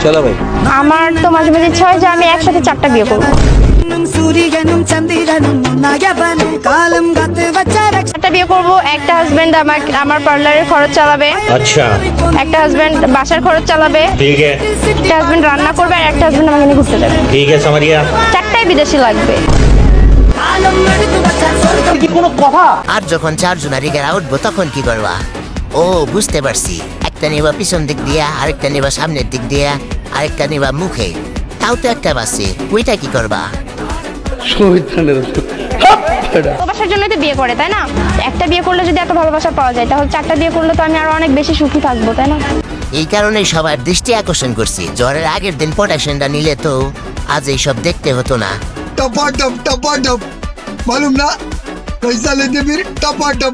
চলো ভাই। আমার তো মাঝে মাঝে ইচ্ছা হয় যে আমি একসাথে 4টা বিয়ে করবো। 4টা বিয়ে করবো। একটা হাজবেন্ড আমার পার্লারের খরচ চালাবে, আচ্ছা একটা হাজবেন্ড বাসার খরচ চালাবে, ঠিক আছে, একটা হাজবেন্ড রান্না করবে, আর একটা হাজবেন্ড আমাকে নিয়ে ঘুরতে যাবে। ঠিক আছে সামারিয়া। 4টাই বিদেশি লাগবে। আর যখন 4 জন রিগারা উঠবো তখন কি করবা? ও বুঝতে পারছি, একটা নেবা পিছন দিক দিয়া, আরেকটা নেবা সামনের দিক দিয়া, আরেকটা নেবা মুখে। তাও তো একটা বাসে, ওইটা কি করবা? ভালোবাসার জন্যই তো বিয়ে করে, তাই না? একটা বিয়ে করলে যদি এত ভালোবাসা পাওয়া যায়, তাহলে 4টা বিয়ে করলে তো আমি আরো অনেক বেশি সুখী থাকবো, তাই না? এই কারণেই সবার দৃষ্টি আকর্ষণ করছি। জ্বরের আগের দিন প্রোটেকশনটা নিলে তো আজ এইসব দেখতে হতো না। टपाटप मालूम ना कैसा लेते फिर टपाटप